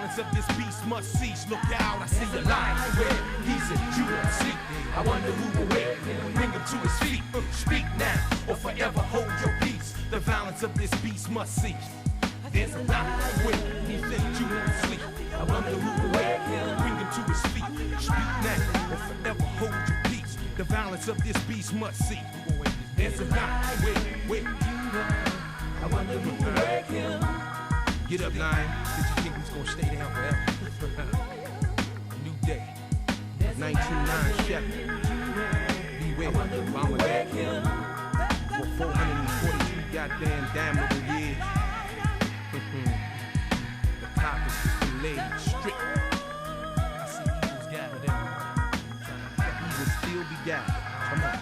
violence of this beast must cease. Look out, I see a lion where he's in you won't sleep. I wonder who will wake him, bring him to his feet. Speak now or forever hold your peace. The violence of this beast must cease. There's a lion where he's in you won't sleep. I wonder who will wake him, bring him to his feet. Speak now or forever hold your peace. The violence of this beast must cease. There's a lion where I wonder who will wake him. Get up, lion. Did you think he's gonna stay down forever? New day. 1909 Chevy. Beware, following back for 443 goddamn damnable years. The cop is just delayed, strict. I see eagles gathered everywhere. Eagles still be gathered. Come on.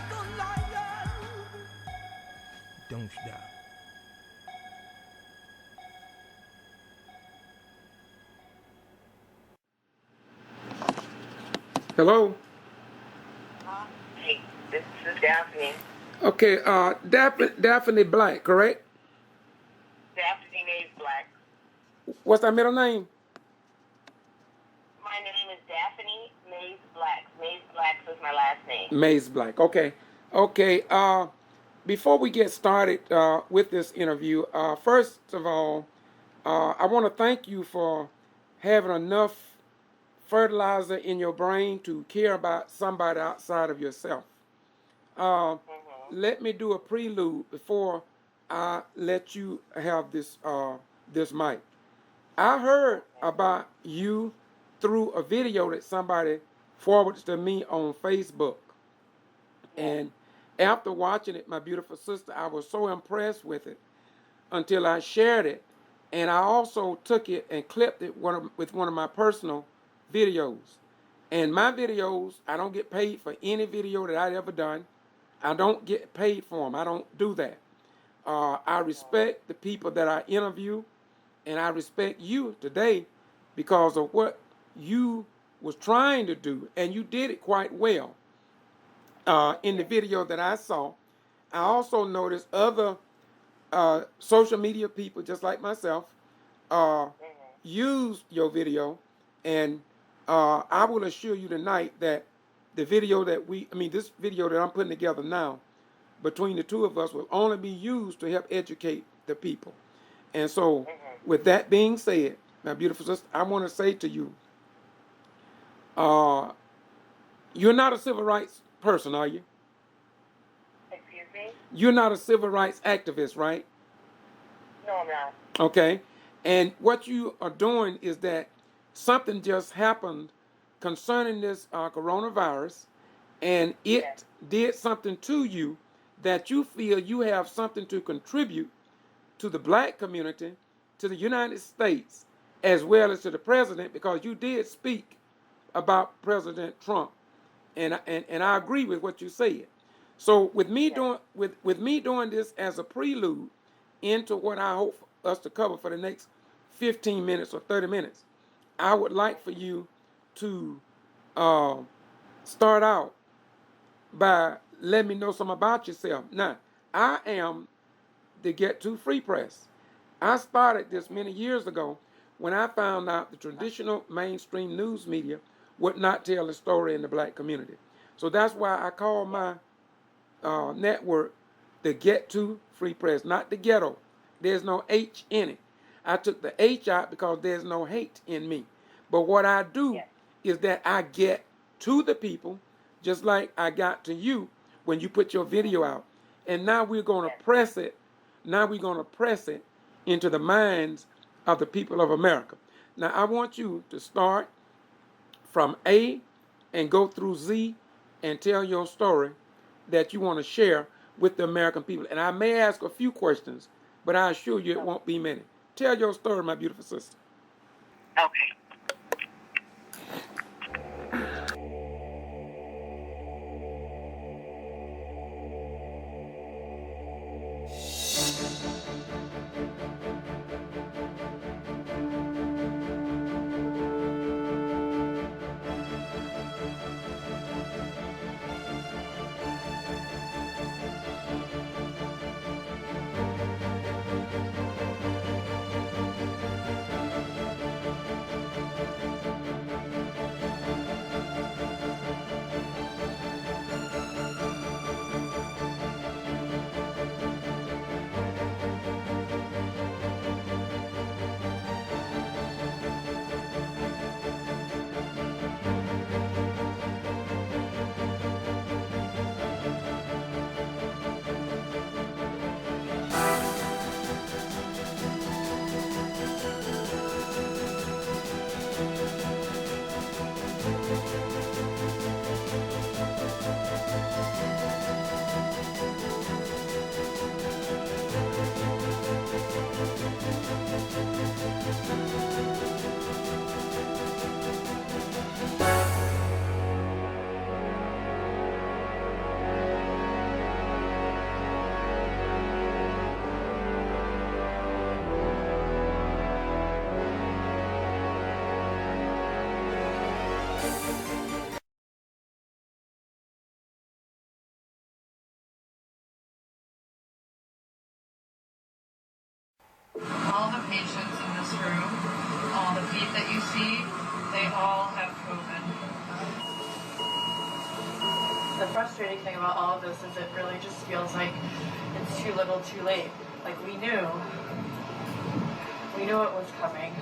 Don't stop. Hello? Hey, this is Daphne. Okay, Daphne Black, correct? Daphne Maysblack. What's that middle name? My name is Daphne Maysblack. Maysblack is my last name. Maysblack, okay. Okay, before we get started with this interview, first of all, I want to thank you for having enough fertilizer in your brain to care about somebody outside of yourself. Let me do a prelude before I let you have this this mic. I heard about you through a video that somebody forwarded to me on Facebook. And after watching it, my beautiful sister, I was so impressed with it until I shared it. And I also took it and clipped it with one of my personal videos. And my videos, I don't get paid for any video that I've ever done. I don't get paid for them. I don't do that. I respect the people that I interview, and I respect you today because of what you was trying to do, and you did it quite well. In the video that I saw, I also noticed other social media people, just like myself, used your video, and I will assure you tonight that the video that this video that I'm putting together now, between the two of us, will only be used to help educate the people. And so, with that being said, my beautiful sister, I want to say to you, you're not a civil rights person, are you? Excuse me? You're not a civil rights activist, right? No, I'm not. Okay. And what you are doing is that something just happened concerning this coronavirus, and it did something to you that you feel you have something to contribute to the black community, to the United States, as well as to the president, because you did speak about President Trump, and I agree with what you said. So with me doing this as a prelude into what I hope us to cover for the next 15 minutes or 30 minutes, I would like for you to start out by letting me know something about yourself. Now, I am the Get To Free Press. I started this many years ago when I found out the traditional mainstream news media would not tell the story in the black community. So that's why I call my network the Get To Free Press, not the ghetto. There's no H in it. I took the H out because there's no hate in me. But what I do is that I get to the people just like I got to you when you put your video out. And now we're going to press it. Now we're going to press it into the minds of the people of America. Now I want you to start from A and go through Z and tell your story that you want to share with the American people. And I may ask a few questions, but I assure you it won't be many. Tell your story, my beautiful sister. Okay. All the patients in this room, all the feet that you see, they all have COVID. The frustrating thing about all of this is it really just feels like it's too little too late. Like we knew it was coming.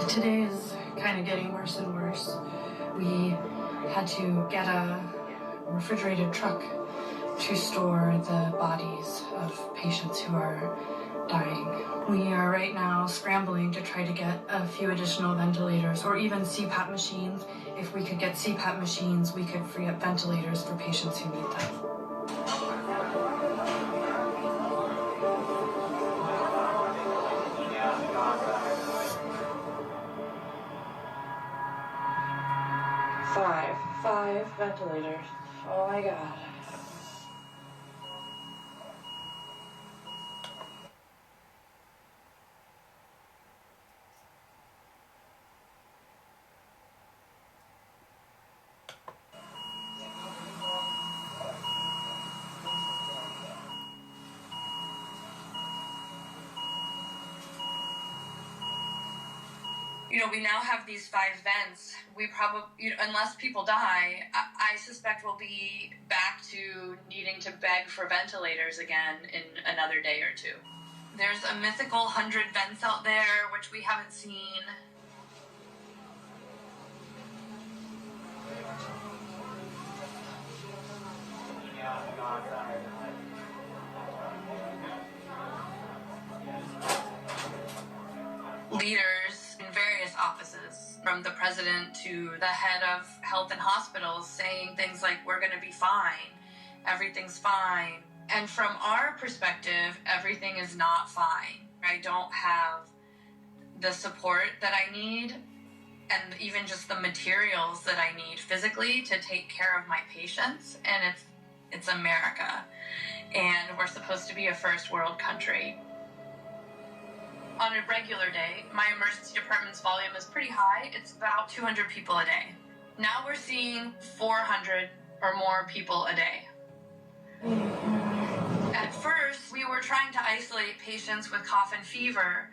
Today is kind of getting worse and worse. We had to get a refrigerated truck to store the bodies of patients who are dying. We are right now scrambling to try to get a few additional ventilators or even CPAP machines. If we could get CPAP machines, we could free up ventilators for patients who need them. Five ventilators. Oh my God. We now have these 5 vents. We probably, unless people die, I suspect we'll be back to needing to beg for ventilators again in another day or 2. There's a mythical 100 vents out there, which we haven't seen. Leaders in various offices, from the president to the head of health and hospitals, saying things like, we're going to be fine, everything's fine. And from our perspective, everything is not fine. I don't have the support that I need and even just the materials that I need physically to take care of my patients. And it's America. And we're supposed to be a first world country. On a regular day, my emergency department's volume is pretty high. It's about 200 people a day. Now we're seeing 400 or more people a day. At first, we were trying to isolate patients with cough and fever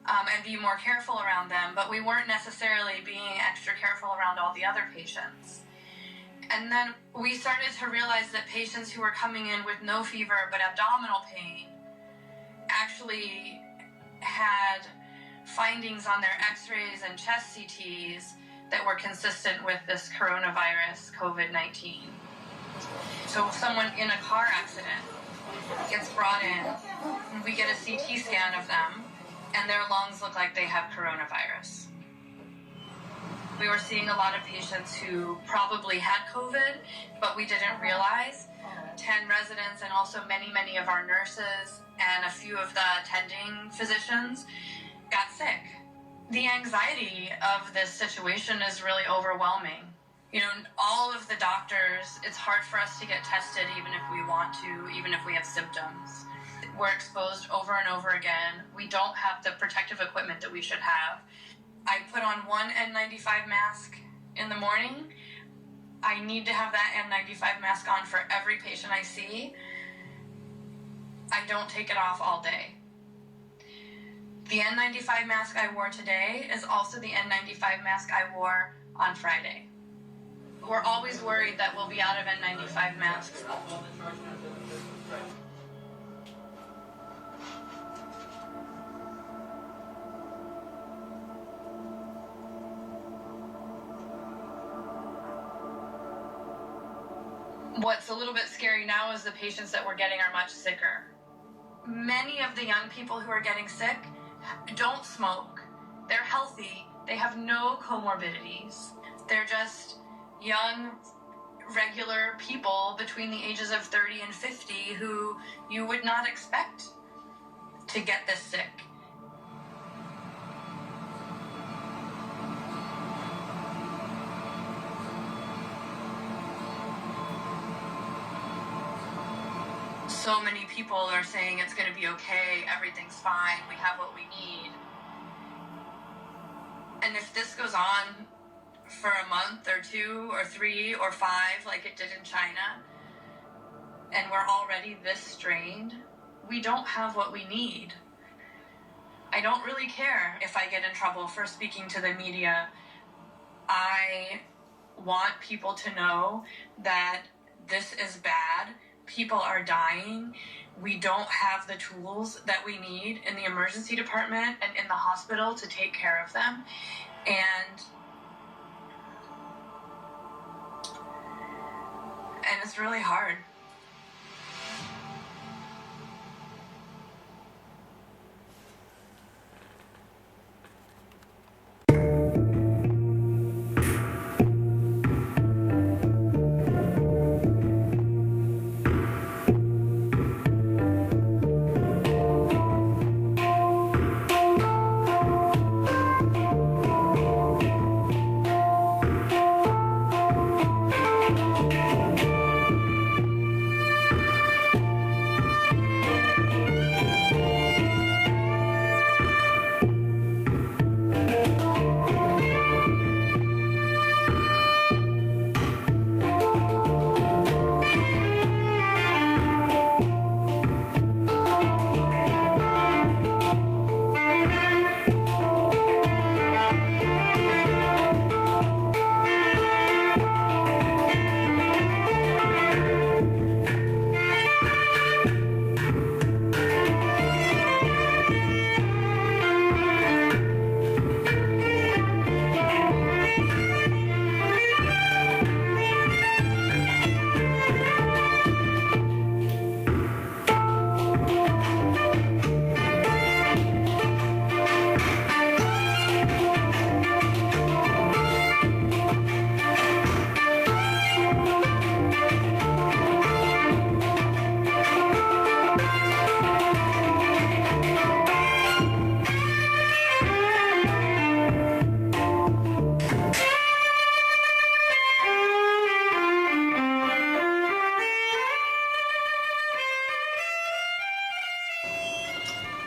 and be more careful around them, but we weren't necessarily being extra careful around all the other patients. And then we started to realize that patients who were coming in with no fever but abdominal pain actually had findings on their x-rays and chest CTs that were consistent with this coronavirus, COVID-19. So someone in a car accident gets brought in, and we get a CT scan of them, and their lungs look like they have coronavirus. We were seeing a lot of patients who probably had COVID, but we didn't realize. 10 residents and also many of our nurses and a few of the attending physicians got sick. The anxiety of this situation is really overwhelming. All of the doctors, it's hard for us to get tested even if we want to, even if we have symptoms. We're exposed over and over again. We don't have the protective equipment that we should have. I put on one N95 mask in the morning. I need to have that N95 mask on for every patient I see. I don't take it off all day. The N95 mask I wore today is also the N95 mask I wore on Friday. We're always worried that we'll be out of N95 masks. What's a little bit scary now is the patients that we're getting are much sicker. Many of the young people who are getting sick don't smoke. They're healthy. They have no comorbidities. They're just young, regular people between the ages of 30 and 50 who you would not expect to get this sick. So many people are saying it's going to be okay, everything's fine, we have what we need. And if this goes on for a month or 2 or 3 or 5 like it did in China, and we're already this strained, we don't have what we need. I don't really care if I get in trouble for speaking to the media. I want people to know that this is bad. People are dying. We don't have the tools that we need in the emergency department and in the hospital to take care of them. And it's really hard.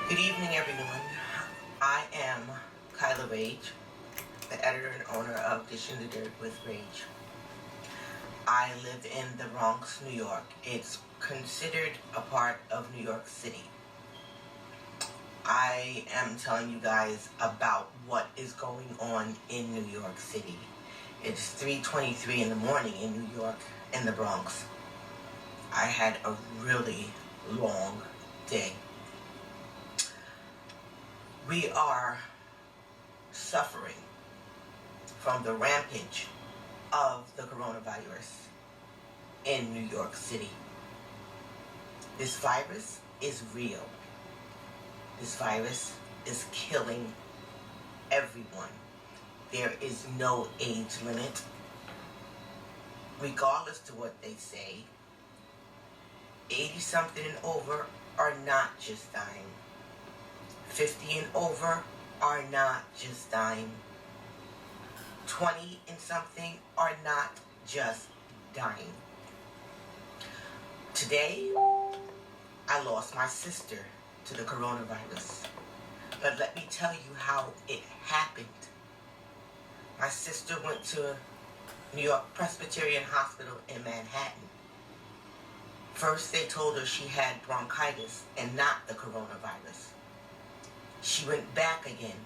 Good evening, everyone. I am Kyla Rage, the editor and owner of Dish in the Dirt with Rage. I live in the Bronx, New York. It's considered a part of New York City. I am telling you guys about what is going on in New York City. It's 3:23 in the morning in New York, in the Bronx. I had a really long day. We are suffering from the rampage of the coronavirus in New York City. This virus is real. This virus is killing everyone. There is no age limit. Regardless to what they say, 80-something and over are not just dying. 50 and over are not just dying. 20 and something are not just dying. Today, I lost my sister to the coronavirus. But let me tell you how it happened. My sister went to New York Presbyterian Hospital in Manhattan. First, they told her she had bronchitis and not the coronavirus. She went back again.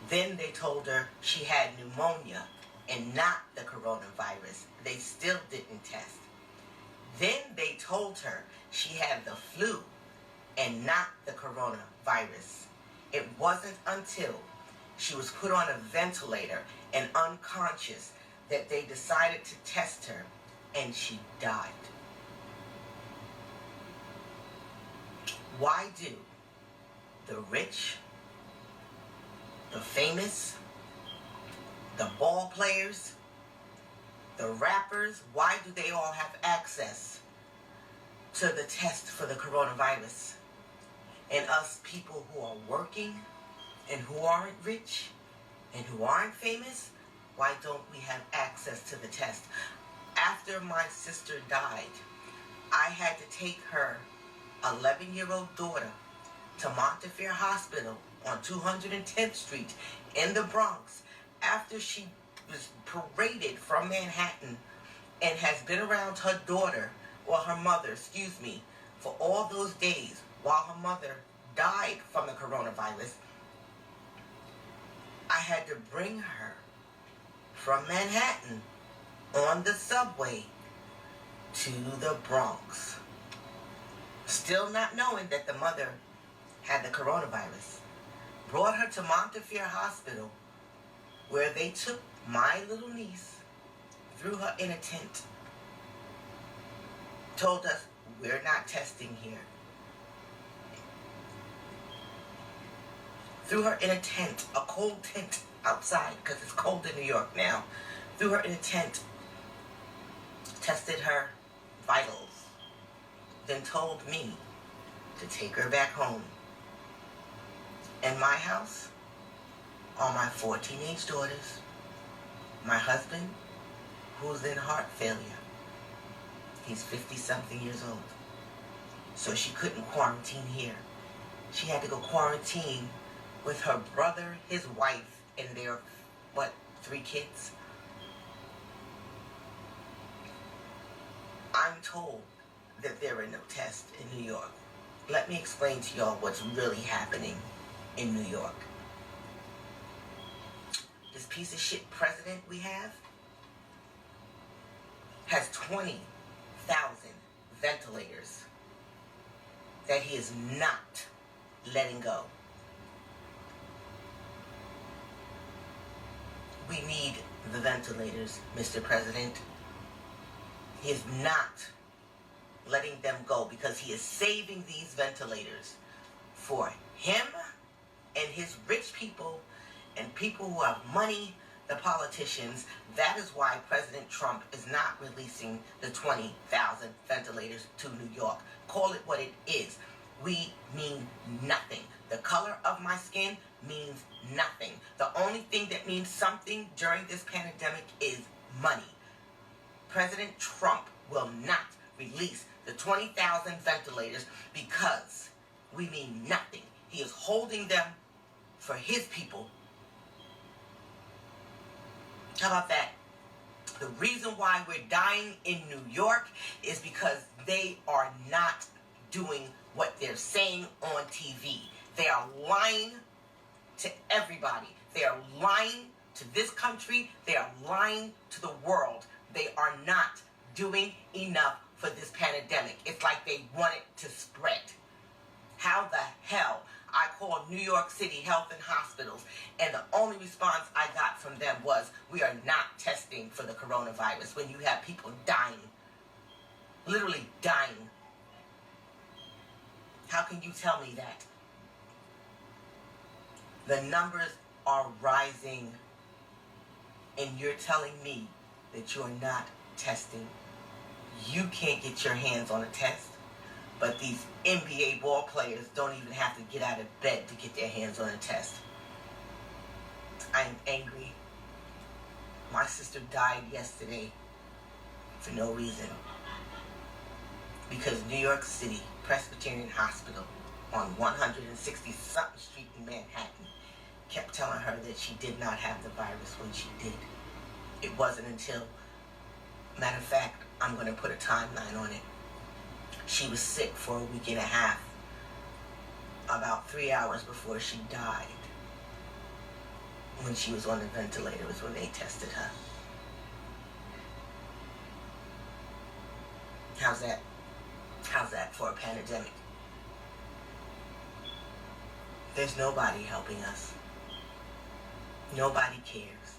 Then they told her she had pneumonia and not the coronavirus. They still didn't test. Then they told her she had the flu and not the coronavirus. It wasn't until she was put on a ventilator and unconscious that they decided to test her, and she died. Why do the rich, the famous, the ball players, the rappers, why do they all have access to the test for the coronavirus? And us people who are working and who aren't rich and who aren't famous, why don't we have access to the test? After my sister died, I had to take her 11-year-old daughter to Montefiore Hospital on 210th Street in the Bronx after she was paraded from Manhattan and has been around her daughter, or her mother, excuse me, for all those days while her mother died from the coronavirus, I had to bring her from Manhattan on the subway to the Bronx. Still not knowing that the mother had the coronavirus. Brought her to Montefiore Hospital, where they took my little niece, threw her in a tent, told us, we're not testing here. Threw her in a tent, a cold tent outside, because it's cold in New York now. Threw her in a tent, tested her vitals, then told me to take her back home. In my house are my 4 teenage daughters, my husband, who's in heart failure. He's 50-something years old. So she couldn't quarantine here. She had to go quarantine with her brother, his wife, and their, 3 kids? I'm told that there are no tests in New York. Let me explain to y'all what's really happening in New York. This piece of shit president we have has 20,000 ventilators that he is not letting go. We need the ventilators, Mr. President. He is not letting them go because he is saving these ventilators for him and his rich people and people who have money, the politicians. That is why President Trump is not releasing the 20,000 ventilators to New York. Call it what it is. We mean nothing. The color of my skin means nothing. The only thing that means something during this pandemic is money. President Trump will not release the 20,000 ventilators because we mean nothing. He is holding them for his people. How about that? The reason why we're dying in New York is because they are not doing what they're saying on TV. They are lying to everybody. They are lying to this country. They are lying to the world. They are not doing enough for this pandemic. It's like they want it to spread. How the hell? I called New York City Health and Hospitals, and the only response I got from them was, we are not testing for the coronavirus when you have people dying. Literally dying. How can you tell me that? The numbers are rising, and you're telling me that you're not testing. You can't get your hands on a test, but these NBA ball players don't even have to get out of bed to get their hands on a test. I'm angry. My sister died yesterday for no reason. Because New York City Presbyterian Hospital on 160-something Street in Manhattan kept telling her that she did not have the virus when she did. It wasn't until, matter of fact, I'm going to put a timeline on it. She was sick for a week and a half. About 3 hours before she died, when she was on the ventilator, was when they tested her. How's that? How's that for a pandemic? There's nobody helping us. Nobody cares.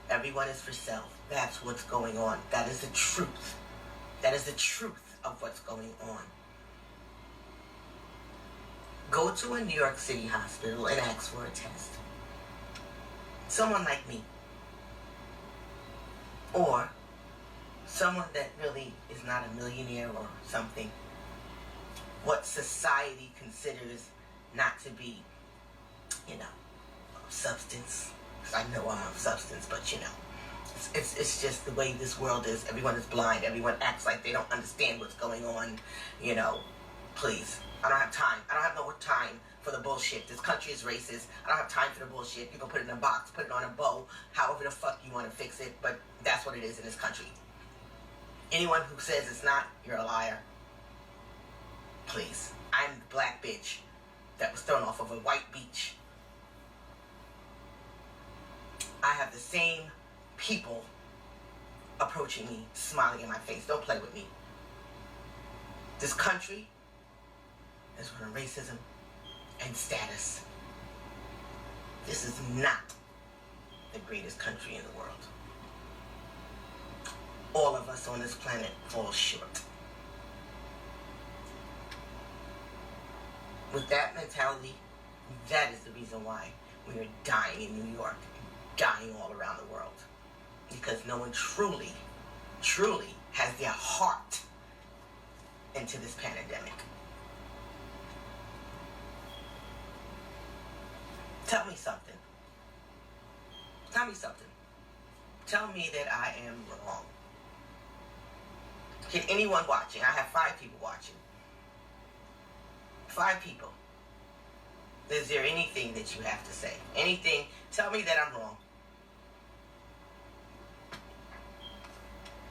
Everyone is for self. That's what's going on. That is the truth. That is the truth of what's going on. Go to a New York City hospital and ask for a test. Someone like me. Or someone that really is not a millionaire or something. What society considers not to be, of substance. Because I know I'm of substance, but it's just the way this world is. Everyone is blind. Everyone acts like they don't understand what's going on. Please. I don't have time. I don't have no time for the bullshit. This country is racist. I don't have time for the bullshit. You can put it in a box, put it on a bow, however the fuck you want to fix it, but that's what it is in this country. Anyone who says it's not, you're a liar. Please. I'm the black bitch that was thrown off of a white beach. I have the same people approaching me, smiling in my face. Don't play with me. This country is one of racism and status. This is not the greatest country in the world. All of us on this planet fall short. With that mentality, that is the reason why we are dying in New York, dying all around the world. Because no one truly has their heart into this pandemic. Tell me something. Tell me something. Tell me that I am wrong. Can anyone watching? I have 5 people watching. 5 people. Is there anything that you have to say? Anything? Tell me that I'm wrong.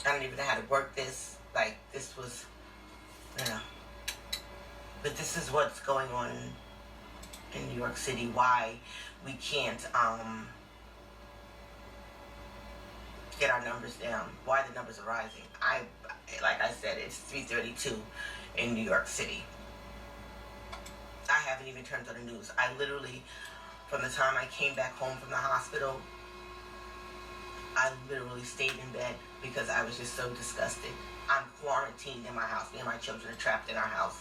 I don't even know how to work this. Like, this was, you know. But this is what's going on in New York City. Why we can't get our numbers down. Why the numbers are rising. Like I said, it's 3:32 in New York City. I haven't even turned on the news. I literally, from the time I came back home from the hospital, I literally stayed in bed because I was just so disgusted. I'm quarantined in my house. Me and my children are trapped in our house.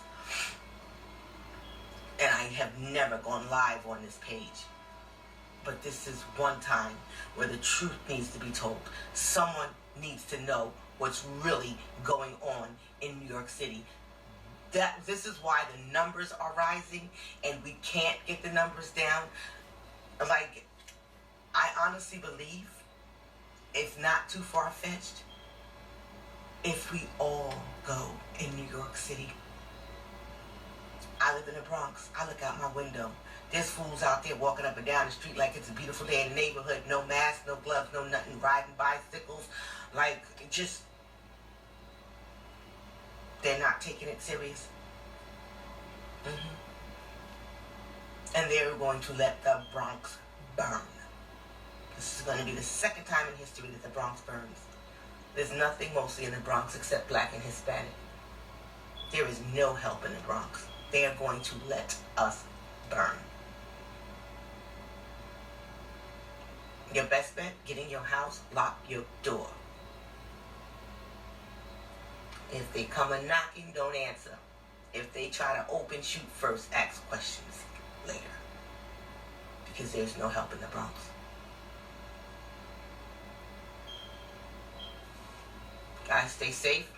And I have never gone live on this page. But this is one time where the truth needs to be told. Someone needs to know what's really going on in New York City. This is why the numbers are rising and we can't get the numbers down. Like, I honestly believe it's not too far-fetched if we all go in New York City. I live in the Bronx. I look out my window. There's fools out there walking up and down the street like it's a beautiful day in the neighborhood. No mask, no gloves, no nothing. Riding bicycles. Like, just... they're not taking it serious. And they're going to let the Bronx burn. This is going to be the second time in history that the Bronx burns. There's nothing mostly in the Bronx except black and Hispanic. There is no help in the Bronx. They are going to let us burn. Your best bet, get in your house, lock your door. If they come a knocking, don't answer. If they try to open, shoot first, ask questions later. Because there's no help in the Bronx. Guys, stay safe.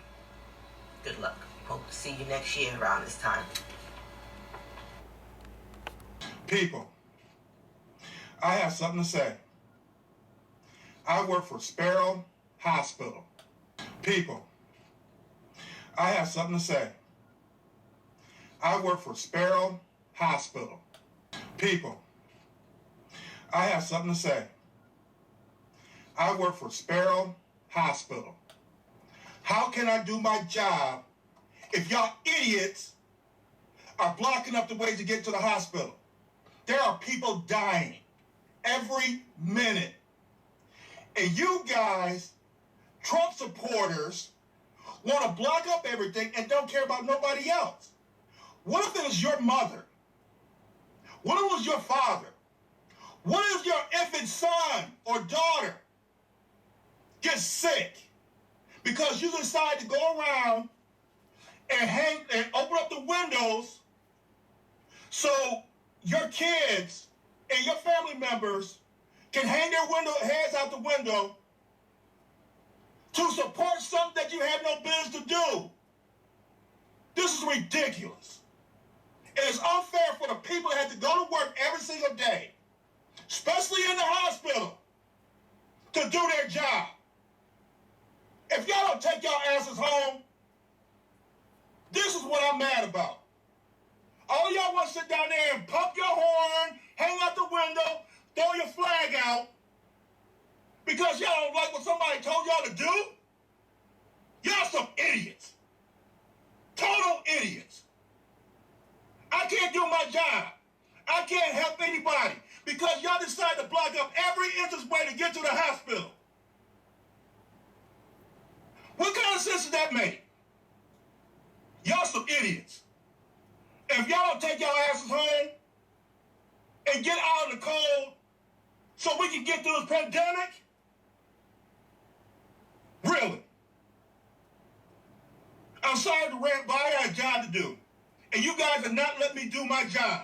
Good luck. Hope to see you next year around this time. People, I have something to say. I work for Sparrow Hospital. People, I have something to say. I work for Sparrow Hospital. People, I have something to say. I work for Sparrow Hospital. How can I do my job if y'all idiots are blocking up the ways to get to the hospital? There are people dying every minute. And you guys, Trump supporters, want to block up everything and don't care about nobody else. What if it was your mother? What if it was your father? What if your infant son or daughter gets sick because you decide to go around and open up the windows so your kids and your family members can hang their heads out the window to support something that you have no business to do? This is ridiculous. It is unfair for the people that have to go to work every single day, especially in the hospital, to do their job. If y'all don't take y'all asses home, this is what I'm mad about. All y'all want to sit down there and pump your horn, hang out the window, throw your flag out, because y'all don't like what somebody told y'all to do? Y'all some idiots. Total idiots. I can't do my job. I can't help anybody because y'all decide to block up every entrance way to get to the hospital. What kind of sense does that make? Y'all some idiots. If y'all don't take y'all asses home and get out in the cold so we can get through this pandemic, really? I'm sorry to rant, but I got a job to do. And you guys are not letting me do my job.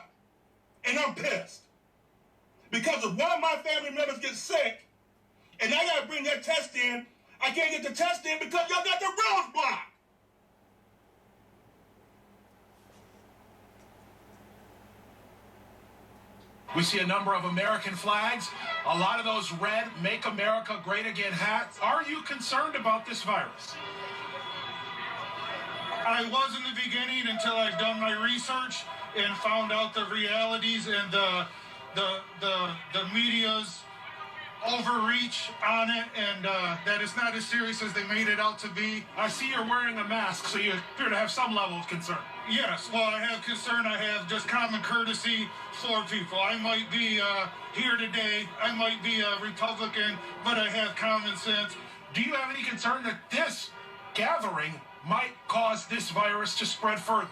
And I'm pissed. Because if one of my family members gets sick, and I got to bring their test in, I can't get the test in because y'all got the roads blocked. We see a number of American flags, a lot of those red Make America Great Again hats. Are you concerned about this virus? I was in the beginning until I've done my research and found out the realities and the media's overreach on it, and that it's not as serious as they made it out to be. I see you're wearing a mask, so you appear to have some level of concern. Yes, well, I have concern. I have just common courtesy for people. I might be here today, I might be a Republican, but I have common sense. Do you have any concern that this gathering might cause this virus to spread further?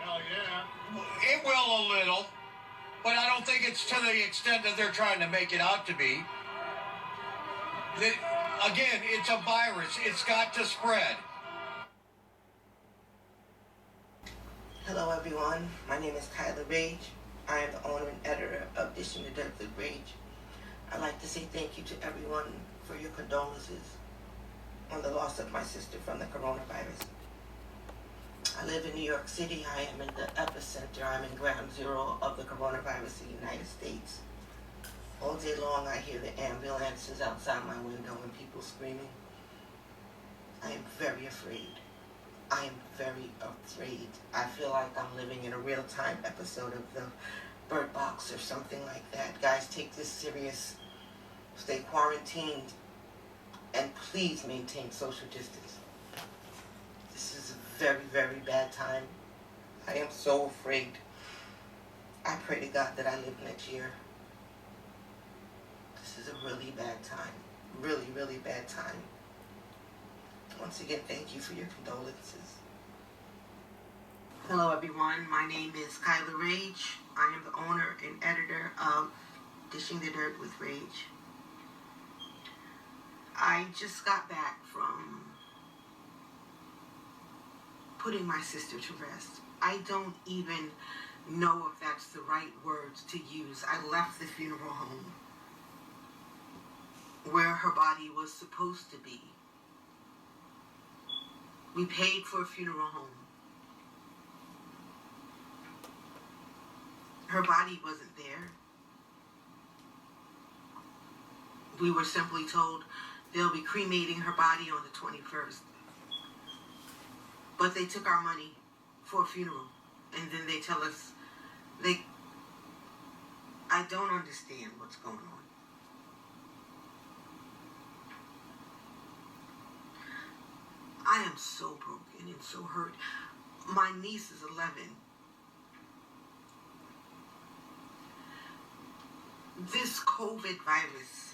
Hell yeah. It will a little, but I don't think it's to the extent that they're trying to make it out to be. Again, it's a virus. It's got to spread. Hello everyone, my name is Kyla Rage. I am the owner and editor of Dishing the Dirt with Rage. I'd like to say thank you to everyone for your condolences on the loss of my sister from the coronavirus. I live in New York City. I am in the epicenter. I'm in ground zero of the coronavirus in the United States. All day long I hear the ambulances outside my window and people screaming. I am very afraid. I am very afraid. I feel like I'm living in a real-time episode of the Bird Box or something like that. Guys, take this serious. Stay quarantined. And please maintain social distance. This is a very, very bad time. I am so afraid. I pray to God that I live next year. This is a really bad time. Really, really bad time. Once again, thank you for your condolences. Hello everyone, my name is Kyla Rage. I am the owner and editor of Dishing the Dirt with Rage. I just got back from putting my sister to rest. I don't even know if that's the right words to use. I left the funeral home where her body was supposed to be. We paid for a funeral home. Her body wasn't there. We were simply told they'll be cremating her body on the 21st. But they took our money for a funeral. And then they tell us, I don't understand what's going on. I am so broken and so hurt. My niece is 11. This COVID virus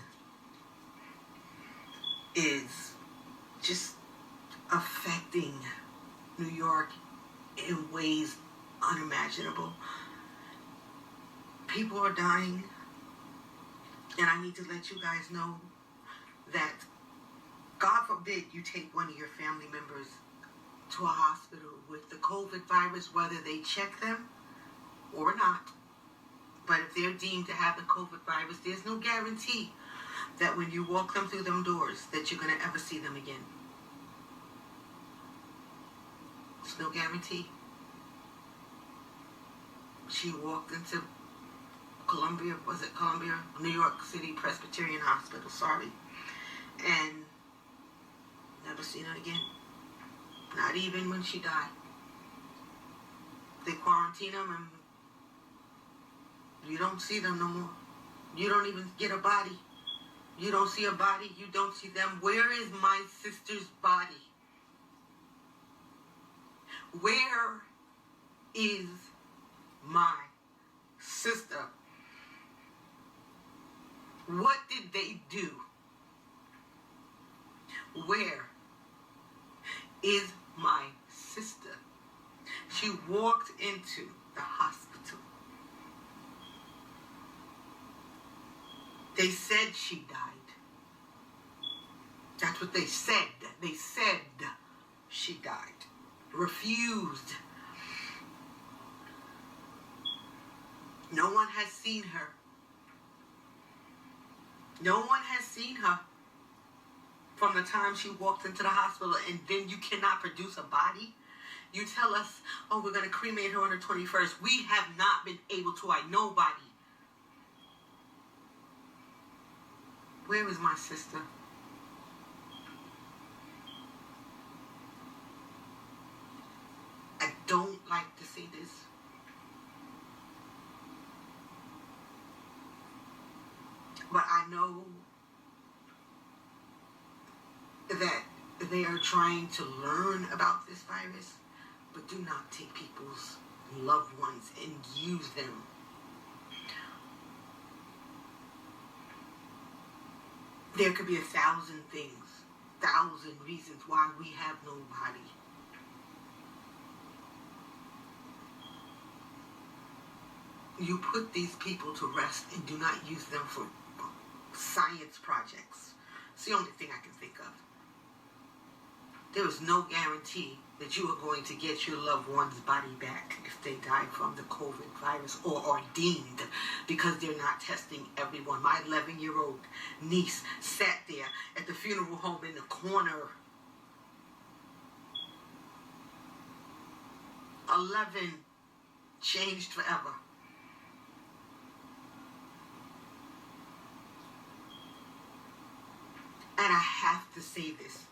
is just affecting New York in ways unimaginable. People are dying, and I need to let you guys know that God forbid you take one of your family members to a hospital with the COVID virus, whether they check them or not. But if they're deemed to have the COVID virus, there's no guarantee that when you walk them through them doors that you're going to ever see them again. There's no guarantee. She walked into New York City Presbyterian Hospital, and never seen her again. Not even when she died. They quarantine them and you don't see them no more. You don't even get a body. You don't see a body. You don't see them. Where is my sister's body? Where is my sister? What did they do? Where is my sister? She walked into the hospital. They said she died. That's what they said. They said she died. Refused. No one has seen her. No one has seen her from the time she walked into the hospital, and then you cannot produce a body? You tell us, oh, we're going to cremate her on the 21st. We have not been able to find nobody. Where is my sister? I don't like to say this. But I know that they are trying to learn about this virus, but do not take people's loved ones and use them. There could be 1,000 things, 1,000 reasons why we have no body. You put these people to rest and do not use them for science projects. It's the only thing I can think of. There is no guarantee that you are going to get your loved one's body back if they die from the COVID virus or are deemed, because they're not testing everyone. My 11-year-old niece sat there at the funeral home in the corner. 11 changed forever. And I have to say this.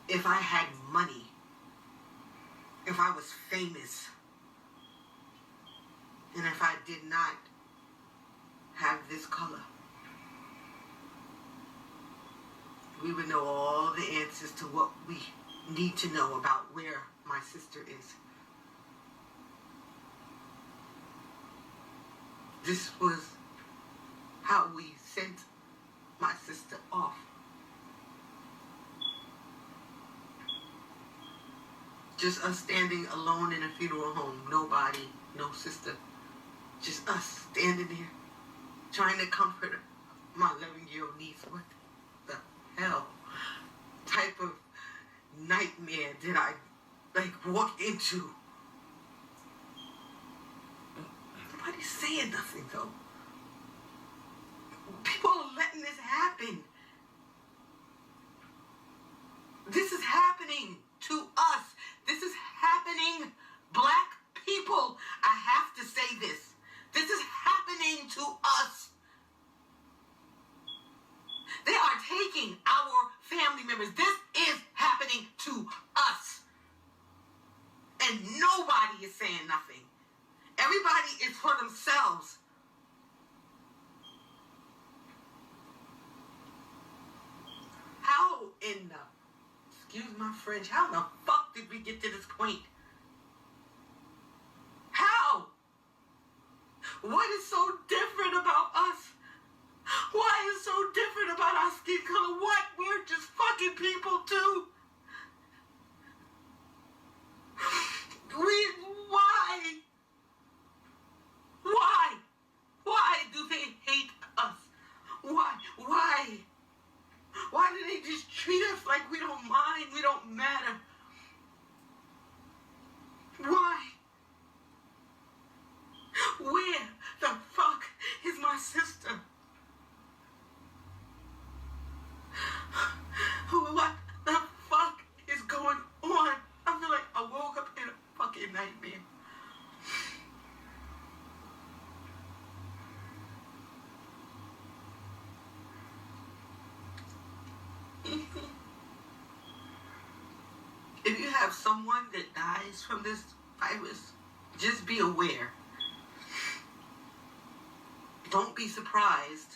If I had money, if I was famous, and if I did not have this color, we would know all the answers to what we need to know about where my sister is. This was how we sent my sister off. Just us standing alone in a funeral home. Nobody, no sister. Just us standing there trying to comfort my 11-year-old niece. What the hell type of nightmare did I walk into? Nobody's saying nothing though. People are letting this happen. This is happening to us. This is happening, black people. I have to say this. This is happening to us. They are taking our family members. This is happening to us. And nobody is saying nothing. Everybody is for themselves. How in the, excuse my French, how the fuck did we get to this point? How? What is so different about us? Why is so different about our skin color? What? We're just fucking people too. Why? Why? Why do they hate us? Why? Why? Why do they just treat us like we don't mind, we don't matter? Why? Where the fuck is my sister? What the fuck is going on? I feel like I woke up in a fucking nightmare. If you have someone that dies from this virus. Just be aware. Don't be surprised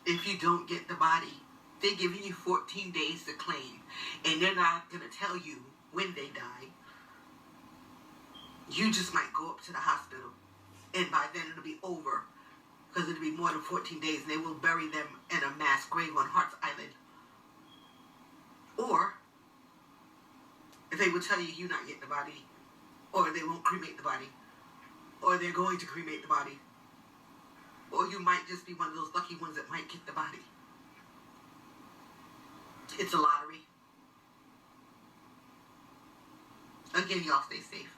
if you don't get the body. They're giving you 14 days to claim, and they're not going to tell you when they die. You just might go up to the hospital, and by then it'll be over, because it'll be more than 14 days, and they will bury them in a mass grave on Hart's Island. Or, if they will tell you you're not getting the body, or they won't cremate the body, or they're going to cremate the body, or you might just be one of those lucky ones that might get the body. It's a lottery. Again, y'all stay safe.